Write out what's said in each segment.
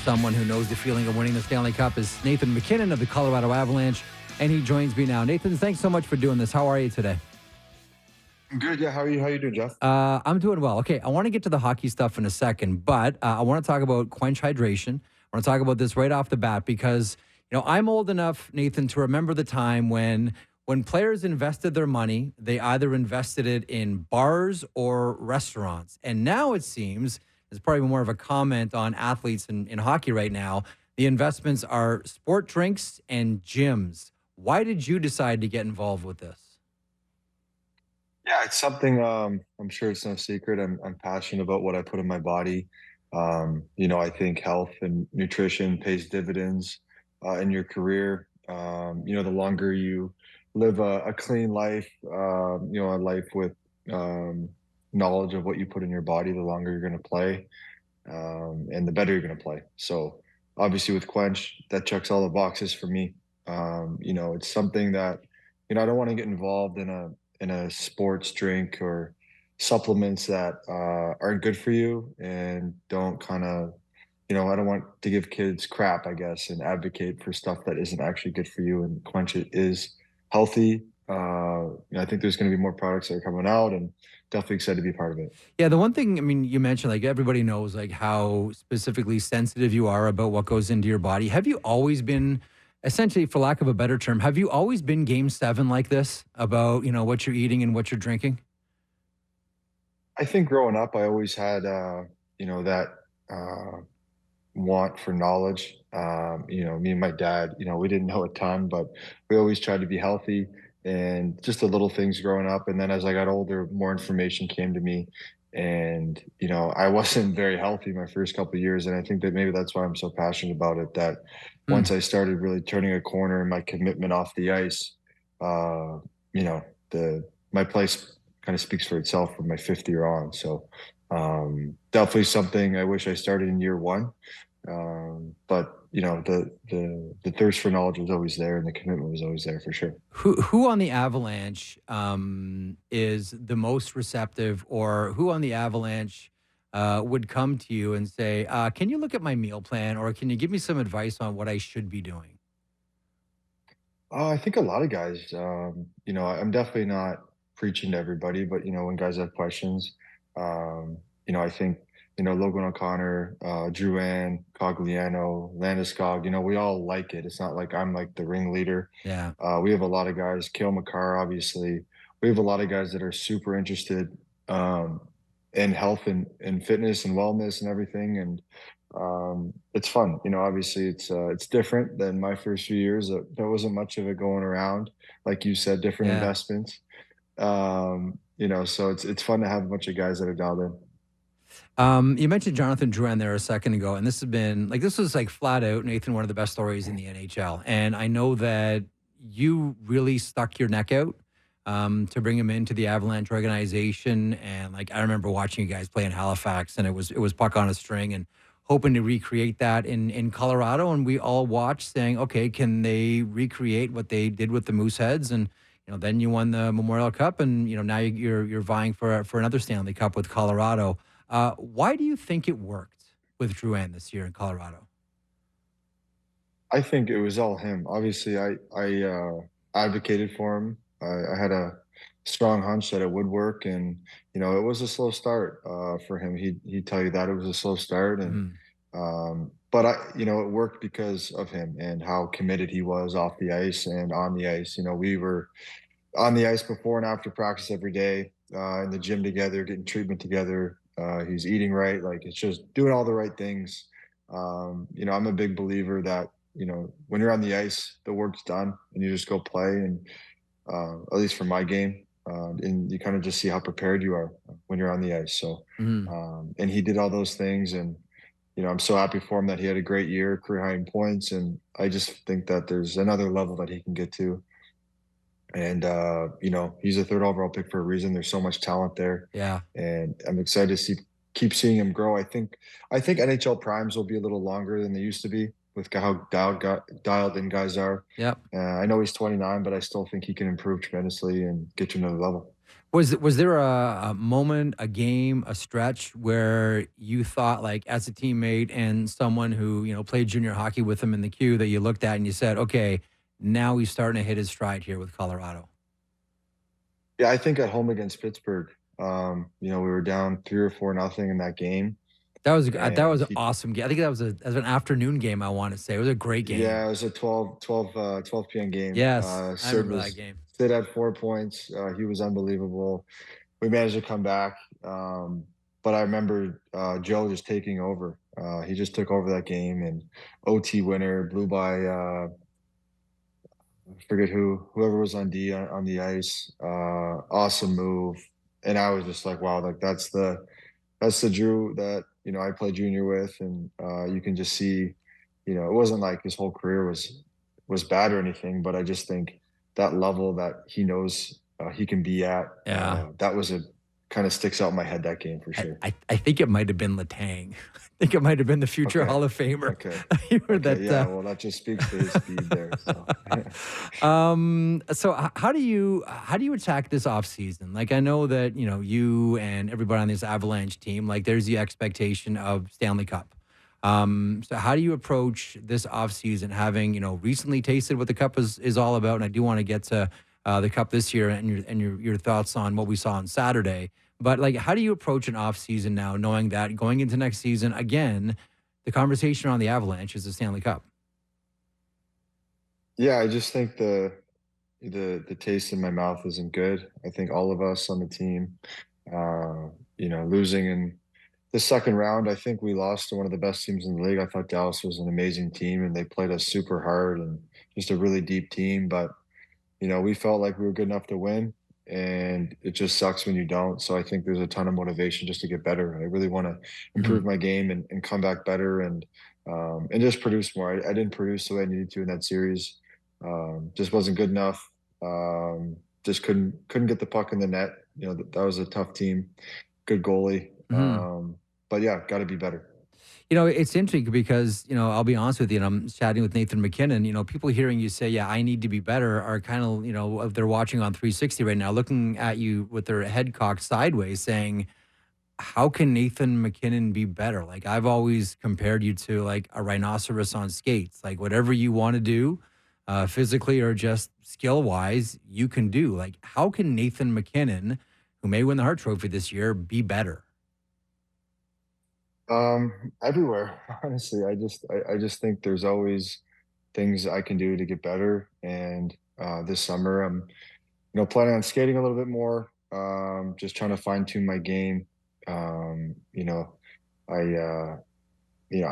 someone who knows the feeling of winning the Stanley Cup is Nathan MacKinnon of the Colorado Avalanche, and he joins me now. Nathan, thanks so much for doing this. How are you today? I'm good. Yeah. How are you? How you doing, Jeff? I'm doing well. Okay, I want to get to the hockey stuff in a second, but I want to talk about quench hydration. I want to talk about this right off the bat because I'm old enough, Nathan, to remember the time when players invested their money, they either invested it in bars or restaurants, and now it seems it's probably more of a comment on athletes in hockey right now. The investments are sport drinks and gyms. Why did you decide to get involved with this? Yeah, it's something. I'm sure it's no secret. I'm passionate about what I put in my body. I think health and nutrition pays dividends in your career. The longer you live a clean life, a life with um, knowledge of what you put in your body, the longer you're going to play, and the better you're going to play. So, obviously, with Quench, that checks all the boxes for me. It's something that I don't want to get involved in a sports drink or supplements that aren't good for you and don't kind of I don't want to give kids crap, I guess, and advocate for stuff that isn't actually good for you. And Quench it is healthy. I think there's going to be more products that are coming out, and definitely excited to be part of it. Yeah, the one thing, I mean, you mentioned like everybody knows like how specifically sensitive you are about what goes into your body. Have you always been, essentially, for lack of a better term, have you always been game seven like this about, what you're eating and what you're drinking? I think growing up, I always had that want for knowledge. Me and my dad, we didn't know a ton, but we always tried to be healthy and just the little things growing up. And then as I got older, more information came to me. And, I wasn't very healthy my first couple of years. And I think that maybe that's why I'm so passionate about it, that Mm. once I started really turning a corner in my commitment off the ice, uh, the my place kind of speaks for itself from my fifth year on. So definitely something I wish I started in year one. But the thirst for knowledge was always there, and the commitment was always there for sure. Who on the Avalanche is the most receptive, or who on the Avalanche would come to you and say, "Can you look at my meal plan, or can you give me some advice on what I should be doing?" I think a lot of guys, I'm definitely not preaching to everybody, but when guys have questions, I think Logan O'Connor, Drouin, Cogliano, Landeskog, we all like it. It's not like I'm like the ringleader. Yeah. We have a lot of guys, Kale McCarr, obviously. We have a lot of guys that are super interested um, in health and fitness and wellness and everything. And it's fun. Obviously it's different than my first few years. There wasn't much of it going around. Like you said, different Yeah. investments. So it's fun to have a bunch of guys that are dialed in. You mentioned Jonathan Drouin there a second ago, and this was like flat out, Nathan, one of the best stories in the NHL. And I know that you really stuck your neck out to bring him into the Avalanche organization. And like I remember watching you guys play in Halifax, and it was puck on a string, and hoping to recreate that in Colorado. And we all watched, saying, okay, can they recreate what they did with the Mooseheads? And then you won the Memorial Cup, and now you're vying for another Stanley Cup with Colorado. Why do you think it worked with Drouin this year in Colorado? I think it was all him. Obviously, I advocated for him. I had a strong hunch that it would work, and it was a slow start for him. He'd tell you that it was a slow start, and Mhm. but it worked because of him and how committed he was off the ice and on the ice. We were on the ice before and after practice every day, in the gym together, getting treatment together. He's eating right, like it's just doing all the right things. I'm a big believer that when you're on the ice, the work's done, and you just go play. And at least for my game, and you kind of just see how prepared you are when you're on the ice. So, Mhm. and he did all those things, and I'm so happy for him that he had a great year, career high in points, and I just think that there's another level that he can get to. And he's a third overall pick for a reason. There's so much talent there, Yeah. and I'm excited to keep seeing him grow. I think NHL primes will be a little longer than they used to be with how dialed in guys are. Yep. I know he's 29, but I still think he can improve tremendously and get to another level. Was there a moment, a game, a stretch where you thought, like, as a teammate and someone who, played junior hockey with him in the queue, that you looked at and you said, "Okay, now he's starting to hit his stride here with Colorado"? Yeah, I think at home against Pittsburgh, we were down 3 or 4 nothing in that game, That and was an he awesome game. I think that was an afternoon game, I wanna say. It was a great game. yeah, it was a 12 p.m. game. Yes, I remember that game. Sid had 4 points. He was unbelievable. We managed to come back, but I remember Joe just taking over. He just took over that game and OT winner, blew by I forget whoever was on D on the ice. Awesome move, and I was just like, wow, like that's the Drew that I played junior with, and you can just see, it wasn't like his whole career was bad or anything, but I just think that level that he knows he can be at, Yeah. that was a kind of sticks out in my head that game for sure. I think it might have been Letang. I think it might have been the future Okay, Hall of Famer. okay, You were okay, that, yeah. Well, that just speaks to his speed there. So so how do you attack this off season? Like, I know that, you and everybody on this Avalanche team, like, there's the expectation of Stanley Cup. So how do you approach this off season, having, recently tasted what the cup is all about? And I do want to get to the cup this year and your thoughts on what we saw on Saturday. But, like, how do you approach an off season now, knowing that going into next season, again, the conversation on the Avalanche is the Stanley Cup? yeah, I just think the taste in my mouth isn't good. I think all of us on the team, losing in the second round, I think we lost to one of the best teams in the league. I thought Dallas was an amazing team and they played us super hard and just a really deep team. But, we felt like we were good enough to win, and it just sucks when you don't. So I think there's a ton of motivation just to get better. I really want to Mhm. improve my game and come back better and just produce more. I didn't produce the way I needed to in that series. Just wasn't good enough. Just couldn't get the puck in the net. That was a tough team. Good goalie. Mhm. But yeah, got to be better. It's interesting because, I'll be honest with you, and I'm chatting with Nathan MacKinnon. People hearing you say, "Yeah, I need to be better," are kind of, if they're watching on 360 right now, looking at you with their head cocked sideways, saying, "How can Nathan MacKinnon be better?" Like, I've always compared you to, like, a rhinoceros on skates. Like, whatever you want to do, physically or just skill wise, you can do. Like, how can Nathan MacKinnon, who may win the Hart Trophy this year, be better? Everywhere, honestly. I just think there's always things I can do to get better. And this summer, I'm planning on skating a little bit more. Just trying to fine tune my game. Um, you know, I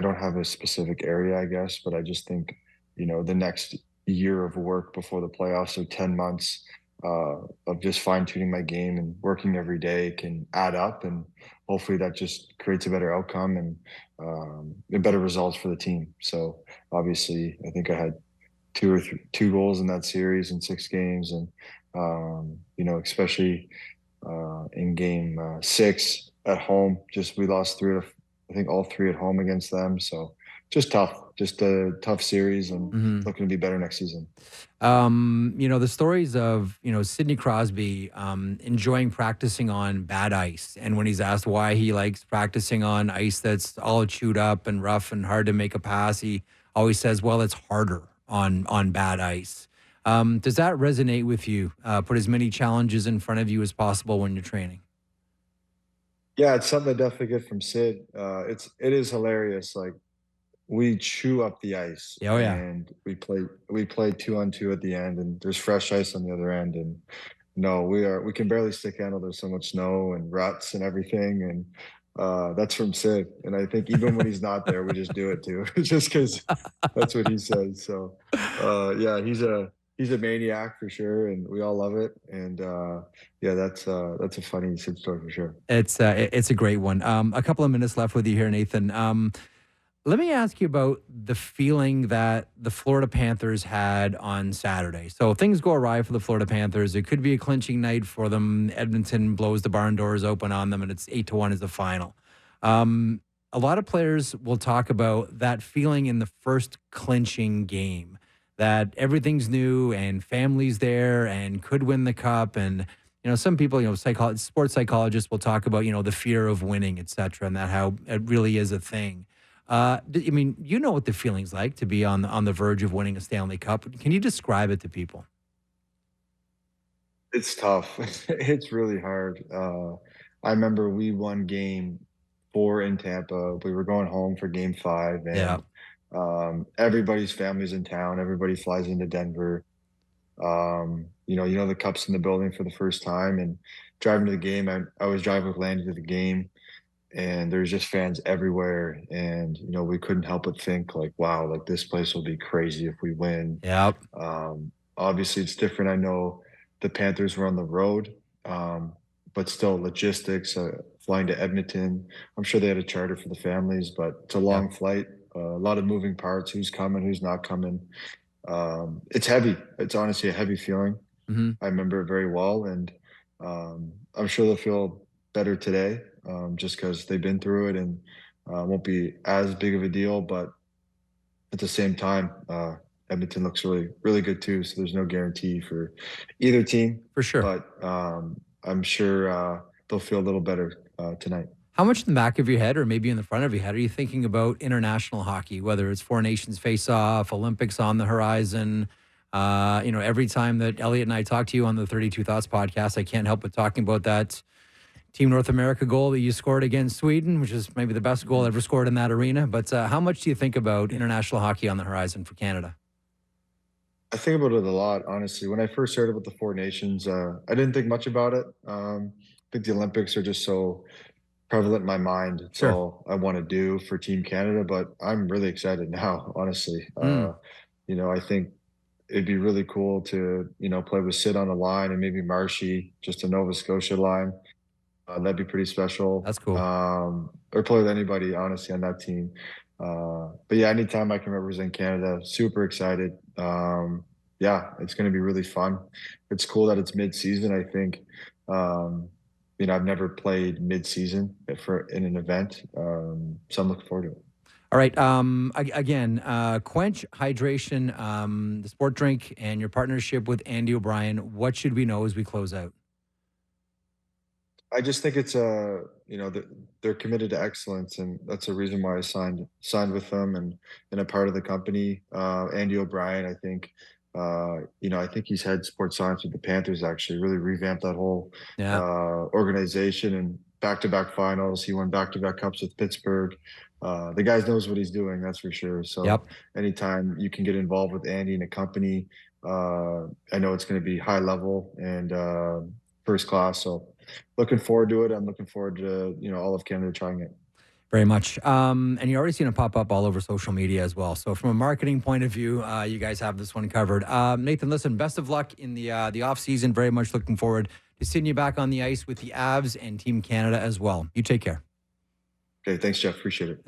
don't have a specific area, I guess, but I just think, the next year of work before the playoffs, or 10 months of just fine tuning my game and working every day, can add up. And hopefully that just creates a better outcome and better results for the team. So obviously, I think I had two goals in that series in 6 games. And, especially in game 6 at home. Just we lost I think all three at home against them. So just tough, just a tough series, and Mhm. looking to be better next season. The stories of, Sidney Crosby enjoying practicing on bad ice. And when he's asked why he likes practicing on ice that's all chewed up and rough and hard to make a pass, he always says, well, it's harder on bad ice. Does that resonate with you? Put as many challenges in front of you as possible when you're training. Yeah, it's something I definitely get from Sid. It is hilarious. Like, we chew up the ice, Yeah, oh, yeah. and we play 2-on-2 at the end, and there's fresh ice on the other end. And no, we can barely stick handle. There's so much snow and ruts and everything. And that's from Sid. And I think even when he's not there, we just do it too, just because that's what he says. So yeah, he's a maniac for sure, and we all love it. And yeah, that's a funny Sid story for sure. It's a great one. A couple of minutes left with you here, Nathan. Let me ask you about the feeling that the Florida Panthers had on Saturday. So things go awry for the Florida Panthers. It could be a clinching night for them. Edmonton blows the barn doors open on them, and it's 8-1 is the final. Um, a lot of players will talk about that feeling in the first clinching game, that everything's new and family's there and could win the cup. And some people, sports psychologists will talk about, the fear of winning, et cetera, and that how it really is a thing. I mean, you know what the feeling's like to be on the verge of winning a Stanley Cup. Can you describe it to people? It's tough. It's really hard. I remember we won game 4 in Tampa. We were going home for game 5, Yeah. and everybody's family's in town. Everybody flies into Denver. The Cup's in the building for the first time, and driving to the game. I was driving with Landy to the game, and there's just fans everywhere. And we couldn't help but think like, wow, like this place will be crazy if we win. Yeah. Obviously, it's different. I know the Panthers were on the road, but still logistics, flying to Edmonton. I'm sure they had a charter for the families, but it's a Yeah. long flight, a lot of moving parts, who's coming, who's not coming. It's heavy. It's honestly a heavy feeling. Hmm. I remember it very well, and I'm sure they'll feel better today, just because they've been through it, and won't be as big of a deal. But at the same time, Edmonton looks really, really good too. So there's no guarantee for either team, For sure. but I'm sure they'll feel a little better tonight. How much in the back of your head, or maybe in the front of your head, are you thinking about international hockey, whether it's Four Nations face-off, Olympics on the horizon? Every time that Elliot and I talk to you on the 32 Thoughts podcast, I can't help but talking about that Team North America goal that you scored against Sweden, which is maybe the best goal ever scored in that arena. But how much do you think about international hockey on the horizon for Canada? I think about it a lot, honestly. When I first heard about the Four Nations, I didn't think much about it. I think the Olympics are just so prevalent in my mind. It's Sure. all I want to do for Team Canada, but I'm really excited now, honestly. Mm. I think it'd be really cool to, play with Sid on the line and maybe Marshy, just a Nova Scotia line. That'd be pretty special. That's cool. Or play with anybody, honestly, on that team. But yeah, anytime I can represent Canada, super excited. Yeah, it's going to be really fun. It's cool that it's mid-season. I think, I've never played mid-season for in an event, so I'm looking forward to it. All right. Again, Quench, hydration, the sport drink, and your partnership with Andy O'Brien. What should we know as we close out? I just think it's they're committed to excellence, and that's a reason why I signed with them and a part of the company. Andy O'Brien, I think he's head sports science with the Panthers. Actually, really revamped that whole Yeah. organization, and back-to-back finals. He won back-to-back cups with Pittsburgh. The guy knows what he's doing, that's for sure. So Yep. anytime you can get involved with Andy and a company, I know it's going to be high level and first class. So looking forward to it. I'm looking forward to all of Canada trying it. Very much. And you're already seeing it pop up all over social media as well. So from a marketing point of view, you guys have this one covered. Nathan, listen, best of luck in the off season. Very much looking forward to seeing you back on the ice with the Avs and Team Canada as well. You take care. Okay, thanks, Jeff. Appreciate it.